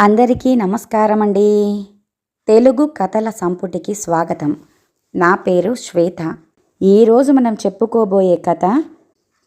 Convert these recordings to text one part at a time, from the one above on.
అందరికీ నమస్కారం అండి. తెలుగు కథల సంపుటికి స్వాగతం. నా పేరు శ్వేత. ఈరోజు మనం చెప్పుకోబోయే కథ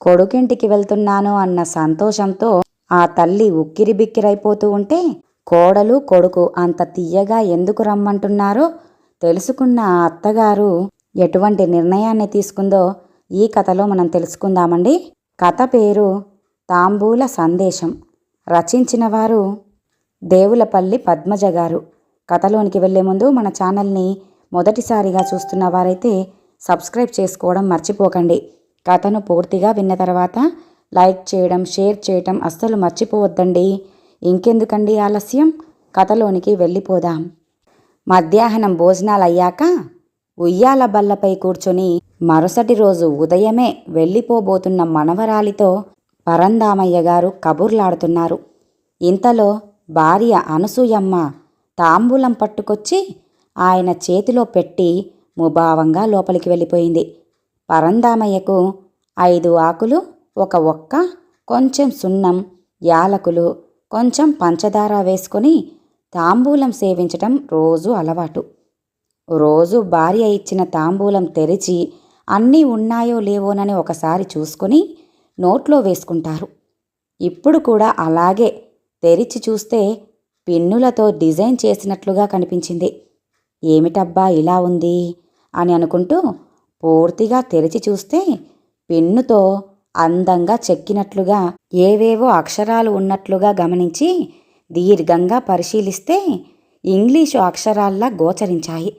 కొడుకింటికి వెళ్తున్నాను అన్న సంతోషంతో ఆ తల్లి ఉక్కిరిబిక్కిరైపోతూ ఉంటే కోడలు కొడుకు అంత తీయగా ఎందుకు రమ్మంటున్నారో తెలుసుకున్న ఆ అత్తగారు ఎటువంటి నిర్ణయాన్ని తీసుకుందో ఈ కథలో మనం తెలుసుకుందామండి. కథ పేరు తాంబూల సందేశం. రచించిన వారు దేవులపల్లి పద్మజ గారు. కథలోనికి వెళ్లే ముందు మన ఛానల్ని మొదటిసారిగా చూస్తున్న వారైతే సబ్స్క్రైబ్ చేసుకోవడం మర్చిపోకండి. కథను పూర్తిగా విన్న తర్వాత లైక్ చేయడం, షేర్ చేయడం అస్సలు మర్చిపోవద్దండి. ఇంకెందుకండి ఆలస్యం, కథలోనికి వెళ్ళిపోదాం. మధ్యాహ్నం భోజనాలు అయ్యాక ఉయ్యాల బల్లపై కూర్చొని మరుసటి రోజు ఉదయమే వెళ్ళిపోబోతున్న మనవరాలితో పరందామయ్య గారు కబుర్లాడుతున్నారు. ఇంతలో భార్య అనసూయమ్మ తాంబూలం పట్టుకొచ్చి ఆయన చేతిలో పెట్టి ముభావంగా లోపలికి వెళ్ళిపోయింది. పరందామయ్యకు 5 ఆకులు, ఒక ఒక్క, కొంచెం సున్నం, యాలకులు, కొంచెం పంచదార వేసుకొని తాంబూలం సేవించటం రోజు అలవాటు. రోజు భార్య ఇచ్చిన తాంబూలం తెరిచి అన్నీ ఉన్నాయో లేవోనని ఒకసారి చూసుకొని నోట్లో వేసుకుంటారు. ఇప్పుడు కూడా అలాగే తెరిచి చూస్తే పిన్నులతో డిజైన్ చేసినట్లుగా కనిపించింది. ఏమిటబ్బా ఇలా ఉంది అని అనుకుంటూ పూర్తిగా తెరిచి చూస్తే పిన్నుతో అందంగా చెక్కినట్లుగా ఏవేవో అక్షరాలు ఉన్నట్లుగా గమనించి దీర్ఘంగా పరిశీలిస్తే ఇంగ్లీషు అక్షరాల్లా గోచరించాయి.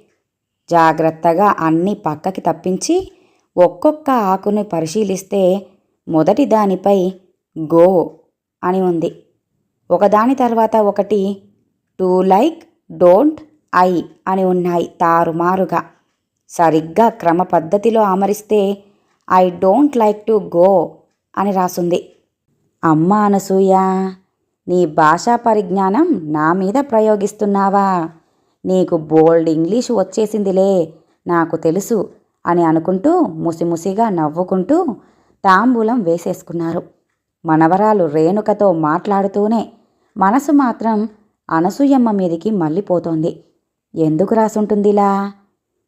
జాగ్రత్తగా అన్నీ పక్కకి తప్పించి ఒక్కొక్క ఆకుని పరిశీలిస్తే మొదటి దానిపై గో అని ఉంది. ఒకదాని తర్వాత ఒకటి టు లైక్, డోంట్, ఐ అని ఉన్నాయి తారుమారుగా. సరిగ్గా క్రమ పద్ధతిలో అమరిస్తే I don't like to go అని రాసుంది. అమ్మ అనసూయ, నీ భాషా పరిజ్ఞానం నా మీద ప్రయోగిస్తున్నావా? నీకు బోల్డ్ ఇంగ్లీషు వచ్చేసిందిలే, నాకు తెలుసు అని అనుకుంటూ ముసిముసిగా నవ్వుకుంటూ తాంబూలం వేసేసుకున్నారు. మనవరాలు రేణుకతో మాట్లాడుతూనే మనసు మాత్రం అనసూయమ్మ మీదికి మళ్ళీపోతోంది. ఎందుకు రాసుంటుందిలా?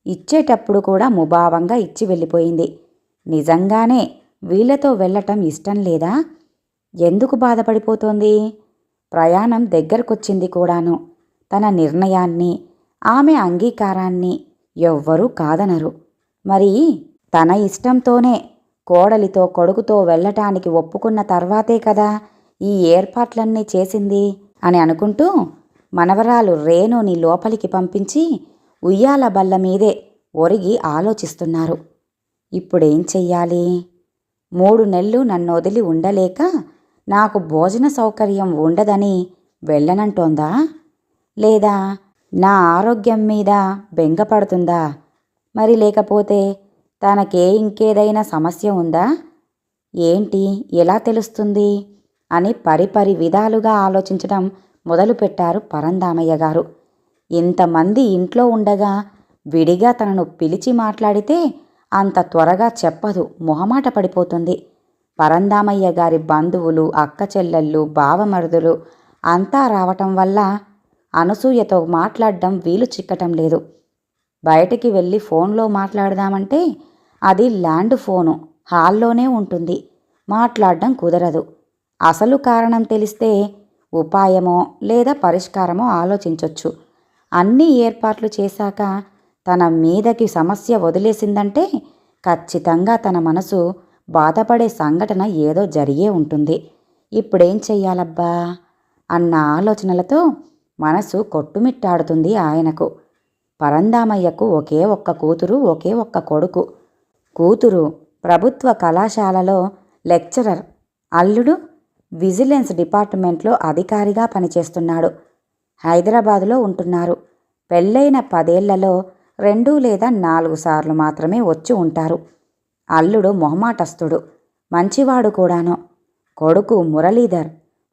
ఇచ్చేటప్పుడు కూడా ముభావంగా ఇచ్చి వెళ్ళిపోయింది. నిజంగానే వీళ్లతో వెళ్ళటం ఇష్టం లేదా? ఎందుకు బాధపడిపోతోంది? ప్రయాణం దగ్గరకొచ్చింది కూడాను. తన నిర్ణయాన్ని, ఆమె అంగీకారాన్ని ఎవ్వరూ కాదనరు. మరి తన ఇష్టంతోనే కోడలితో కొడుకుతో వెళ్ళటానికి ఒప్పుకున్న తర్వాతే కదా ఈ ఏర్పాట్లన్నీ చేసింది అని అనుకుంటూ మనవరాలు రేణుని లోపలికి పంపించి ఉయ్యాల బల్ల మీదే ఒరిగి ఆలోచిస్తున్నారు. ఇప్పుడేం చెయ్యాలి? 3 నెలలు నన్ను వదిలి ఉండలేక నాకు భోజన సౌకర్యం ఉండదని వెళ్ళనంటోందా? లేదా నా ఆరోగ్యం మీద బెంగపడుతుందా? మరి లేకపోతే తనకే ఇంకేదైనా సమస్య ఉందా? ఏంటి, ఎలా తెలుస్తుంది అని పరిపరి విధాలుగా ఆలోచించడం మొదలుపెట్టారు పరందామయ్య గారు. ఇంతమంది ఇంట్లో ఉండగా విడిగా తనను పిలిచి మాట్లాడితే అంత త్వరగా చెప్పదు, మొహమాట పడిపోతుంది. పరందామయ్య గారి బంధువులు, అక్క చెల్లెళ్ళు, బావమరుదులు అంతా రావటం వల్ల అనసూయతో మాట్లాడడం వీలు చిక్కటం లేదు. బయటికి వెళ్ళి ఫోన్లో మాట్లాడదామంటే అది ల్యాండ్ ఫోను, హాల్లోనే ఉంటుంది, మాట్లాడడం కుదరదు. అసలు కారణం తెలిస్తే ఉపాయమో లేదా పరిష్కారమో ఆలోచించొచ్చు. అన్ని ఏర్పాట్లు చేశాక తన మీదకి సమస్య వదిలేసిందంటే ఖచ్చితంగా తన మనసు బాధపడే సంఘటన ఏదో జరిగే ఉంటుంది. ఇప్పుడేం చెయ్యాలబ్బా అన్న ఆలోచనలతో మనసు కొట్టుమిట్టాడుతుంది ఆయనకు. పరందామయ్యకు ఒకే ఒక్క కూతురు, ఒకే ఒక్క కొడుకు. కూతురు ప్రభుత్వ కళాశాలలో లెక్చరర్, అల్లుడు విజిలెన్స్ డిపార్ట్మెంట్లో అధికారిగా పనిచేస్తున్నాడు. హైదరాబాదులో ఉంటున్నారు. పెళ్ళైన 10 ఏళ్లలో 2 లేదా 4 సార్లు మాత్రమే వచ్చి ఉంటారు. అల్లుడు మొహమాటస్తుడు, మంచివాడు కూడాను. కొడుకు మురళీధర్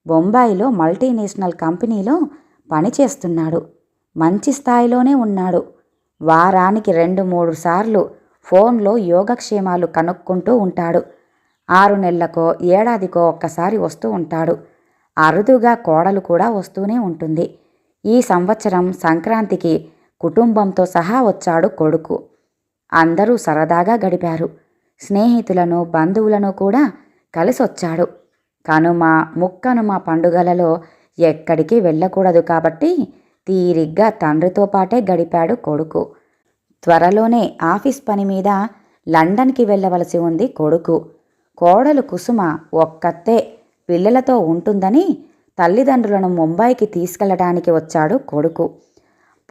బొంబాయిలో మల్టీనేషనల్ కంపెనీలో పనిచేస్తున్నాడు. మంచి స్థాయిలోనే ఉన్నాడు. వారానికి 2-3 సార్లు ఫోన్లో యోగక్షేమాలు కనుక్కుంటూ ఉంటాడు. 6 నెలలకో ఏడాదికో ఒక్కసారి వస్తూ ఉంటాడు. అరుదుగా కోడలు కూడా వస్తూనే ఉంటుంది. ఈ సంవత్సరం సంక్రాంతికి కుటుంబంతో సహా వచ్చాడు కొడుకు. అందరూ సరదాగా గడిపారు. స్నేహితులను బంధువులను కూడా కలిసొచ్చాడు. కనుమ ముక్కనుమ పండుగలలో ఎక్కడికి వెళ్ళకూడదు కాబట్టి తీరిగ్గా తండ్రితో పాటే గడిపాడు కొడుకు. త్వరలోనే ఆఫీస్ పని మీద లండన్కి వెళ్ళవలసి ఉంది కొడుకు. కోడలు కుసుమ ఒక్కతే పిల్లలతో ఉంటుందని తల్లిదండ్రులను ముంబైకి తీసుకెళ్లడానికి వచ్చాడు కొడుకు.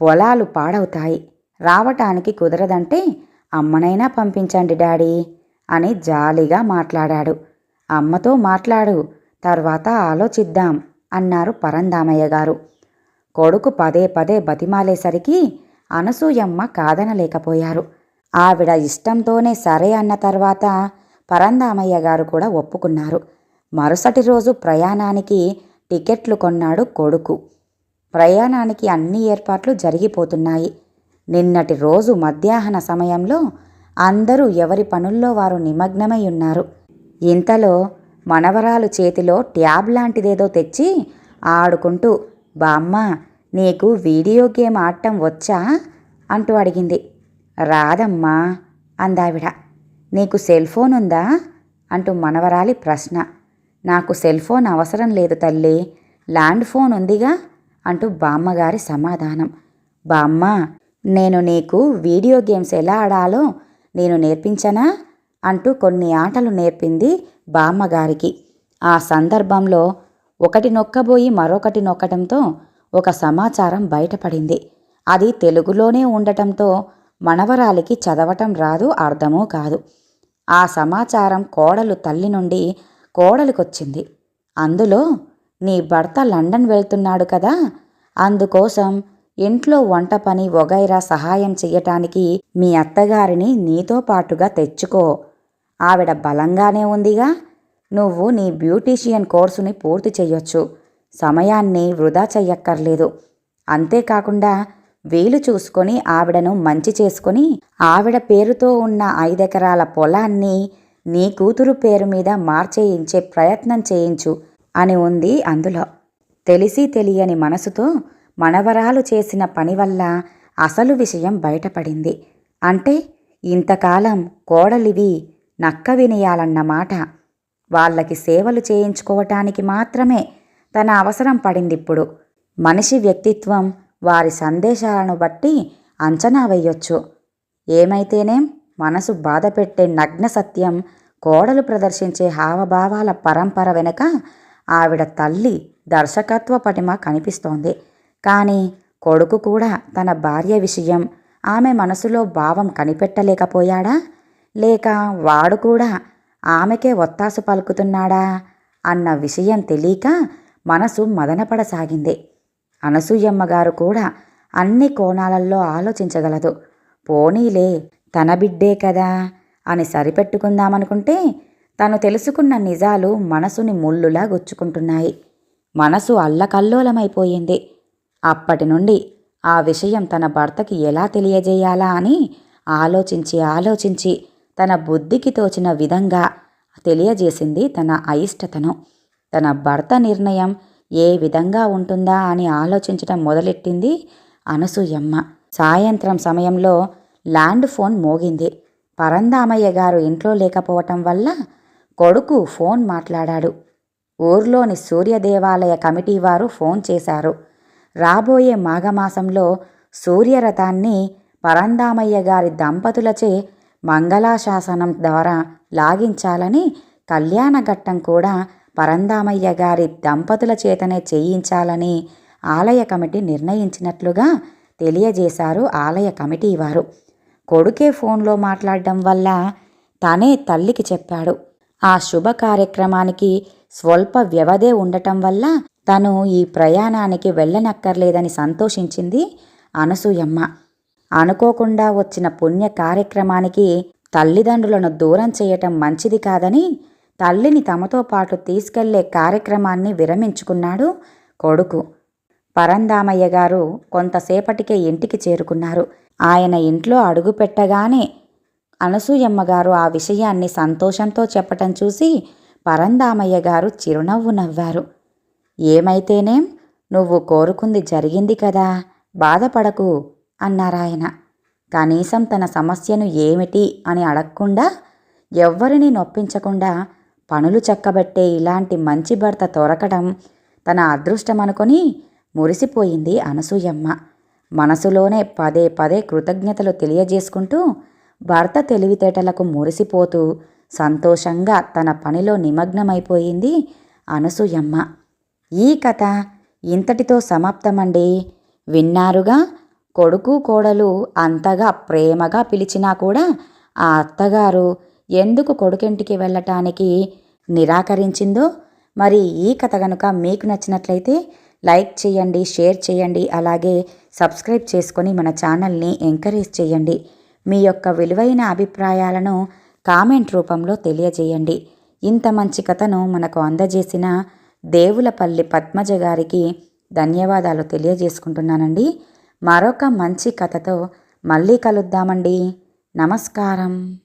పొలాలు పాడవుతాయి, రావటానికి కుదరదంటే అమ్మనైనా పంపించండి డాడీ అని జాలిగా మాట్లాడాడు. అమ్మతో మాట్లాడు, తర్వాత ఆలోచిద్దాం అన్నారు పరంధామయ్య గారు. కొడుకు పదే పదే బతిమాలేసరికి అనసూయమ్మ కాదనలేకపోయారు. ఆవిడ ఇష్టంతోనే సరే అన్న తర్వాత పరంధామయ్య గారు కూడా ఒప్పుకున్నారు. మరుసటి రోజు ప్రయాణానికి టికెట్లు కొన్నాడు కొడుకు. ప్రయాణానికి అన్ని ఏర్పాట్లు జరిగిపోతున్నాయి. నిన్నటి రోజు మధ్యాహ్న సమయంలో అందరూ ఎవరి పనుల్లో వారు నిమగ్నమై ఉన్నారు. ఇంతలో మనవరాలు చేతిలో ట్యాబ్ లాంటిదేదో తెచ్చి ఆడుకుంటూ, బామ్మ నీకు వీడియో గేమ్ ఆడటం వచ్చా అంటూ అడిగింది. రాదమ్మా అందావిడ. నీకు సెల్ ఫోన్ ఉందా అంటూ మనవరాలి ప్రశ్న. నాకు సెల్ ఫోన్ అవసరం లేదు తల్లి, ల్యాండ్ ఫోన్ ఉందిగా అంటూ బామ్మగారి సమాధానం. బామ్మ నేను నీకు వీడియో గేమ్స్ ఎలా ఆడాలో నేను నేర్పించనా అంటూ కొన్ని ఆటలు నేర్పింది బామ్మగారికి. ఆ సందర్భంలో ఒకటి నొక్కబోయి మరొకటి నొక్కటంతో ఒక సమాచారం బయటపడింది. అది తెలుగులోనే ఉండటంతో మనవరాలికి చదవటం రాదు, అర్థమూ కాదు. ఆ సమాచారం కోడలు తల్లి నుండి కోడలికొచ్చింది. అందులో నీ భర్త లండన్ వెళ్తున్నాడు కదా, అందుకోసం ఇంట్లో వంట పని వగైరా సహాయం చెయ్యటానికి మీ అత్తగారిని నీతో పాటుగా తెచ్చుకో. ఆవిడ బలంగానే ఉందిగా, నువ్వు నీ బ్యూటీషియన్ కోర్సుని పూర్తి చెయ్యొచ్చు, సమయాన్ని వృధా చెయ్యక్కర్లేదు. అంతేకాకుండా వీలు చూసుకొని ఆవిడను మంచి చేసుకొని ఆవిడ పేరుతో ఉన్న 5 ఎకరాల పొలాన్ని నీ కూతురు పేరు మీద మార్చేయించే ప్రయత్నం చేయించు అని ఉంది అందులో. తెలిసి తెలియని మనసుతో మనవరాలు చేసిన పని వల్ల అసలు విషయం బయటపడింది. అంటే ఇంతకాలం కోడలివి నక్క వినయాలన్నమాట. వాళ్ళకి సేవలు చేయించుకోవటానికి మాత్రమే తన అవసరం పడిందిప్పుడు. మనిషి వ్యక్తిత్వం వారి సందేశాలను బట్టి అంచనా వేయొచ్చు. ఏమైతేనేం మనసు బాధపెట్టే నగ్న సత్యం కోడలు ప్రదర్శించే హావభావాల పరంపర వెనుక ఆవిడ తల్లి దర్శకత్వ పటిమ కనిపిస్తోంది. కానీ కొడుకు కూడా తన భార్య విషయం ఆమె మనసులో భావం కనిపెట్టలేకపోయాడా, లేక వాడు కూడా ఆమెకే ఒత్తాసు పలుకుతున్నాడా అన్న విషయం తెలియక మనసు మదనపడసాగింది. అనసూయమ్మగారు కూడా అన్ని కోణాలలో ఆలోచించగలదు. పోనీలే తన బిడ్డే కదా అని సరిపెట్టుకుందామనుకుంటే తను తెలుసుకున్న నిజాలు మనసుని ముళ్ళులా గుచ్చుకుంటున్నాయి. మనసు అల్లకల్లోలమైపోయింది. అప్పటి నుండి ఆ విషయం తన భర్తకి ఎలా తెలియజేయాలా అని ఆలోచించి తన బుద్ధికి తోచిన విధంగా తెలియజేసింది తన అయిష్టతను. తన భర్త నిర్ణయం ఏ విధంగా ఉంటుందా అని ఆలోచించటం మొదలెట్టింది అనసూయమ్మ. సాయంత్రం సమయంలో ల్యాండ్ ఫోన్ మోగింది. పరంధామయ్య గారు ఇంట్లో లేకపోవటం వల్ల కొడుకు ఫోన్ మాట్లాడాడు. ఊర్లోని సూర్యదేవాలయ కమిటీ వారు ఫోన్ చేశారు. రాబోయే మాఘమాసంలో సూర్యరథాన్ని పరంధామయ్య గారి దంపతులచే మంగళాశాసనం ద్వారా లాగించాలని, కళ్యాణఘట్టం కూడా పరంధామయ్య గారి దంపతుల చేతనే చేయించాలని ఆలయ కమిటీ నిర్ణయించినట్లుగా తెలియజేశారు ఆలయ కమిటీ వారు. కొడుకే ఫోన్లో మాట్లాడడం వల్ల తనే తల్లికి చెప్పాడు. ఆ శుభ కార్యక్రమానికి స్వల్ప వ్యవధే ఉండటం వల్ల తను ఈ ప్రయాణానికి వెళ్ళనక్కర్లేదని సంతోషించింది అనసూయమ్మ. అనుకోకుండా వచ్చిన పుణ్య కార్యక్రమానికి తల్లిదండ్రులను దూరం చేయటం మంచిది కాదని తల్లిని తమతో పాటు తీసుకెళ్లే కార్యక్రమాన్ని విరమించుకున్నాడు కొడుకు. పరంధామయ్య గారు కొంతసేపటికే ఇంటికి చేరుకున్నారు. ఆయన ఇంట్లో అడుగుపెట్టగానే అనసూయమ్మగారు ఆ విషయాన్ని సంతోషంతో చెప్పటం చూసి పరంధామయ్య గారు చిరునవ్వు నవ్వారు. ఏమైతేనేం, నువ్వు కోరుకుంది జరిగింది కదా, బాధపడకు అన్నారాయన. కనీసం తన సమస్యను ఏమిటి అని అడగకుండా, ఎవ్వరినీ నొప్పించకుండా పనులు చక్కబెట్టే ఇలాంటి మంచి భర్త దొరకడం తన అదృష్టమనుకొని మురిసిపోయింది అనసూయమ్మ. మనసులోనే పదే పదే కృతజ్ఞతలు తెలియజేసుకుంటూ భర్త తెలివితేటలకు మురిసిపోతూ సంతోషంగా తన పనిలో నిమగ్నమైపోయింది అనసూయమ్మ. ఈ కథ ఇంతటితో సమాప్తమండి. విన్నారుగా, కొడుకు కోడలు అంతగా ప్రేమగా పిలిచినా కూడా ఆ అత్తగారు ఎందుకు కొడుకింటికి వెళ్ళటానికి నిరాకరించిందో. మరి ఈ కథ కనుక మీకు నచ్చినట్లయితే లైక్ చేయండి, షేర్ చేయండి, అలాగే సబ్స్క్రైబ్ చేసుకొని మన ఛానల్ని ఎంకరేజ్ చేయండి. మీ యొక్క విలువైన అభిప్రాయాలను కామెంట్ రూపంలో తెలియజేయండి. ఇంత మంచి కథను మనకు అందజేసిన దేవులపల్లి పద్మజ గారికి ధన్యవాదాలు తెలియజేసుకుంటున్నానండి. మరొక మంచి కథతో మళ్ళీ కలుద్దామండి. నమస్కారం.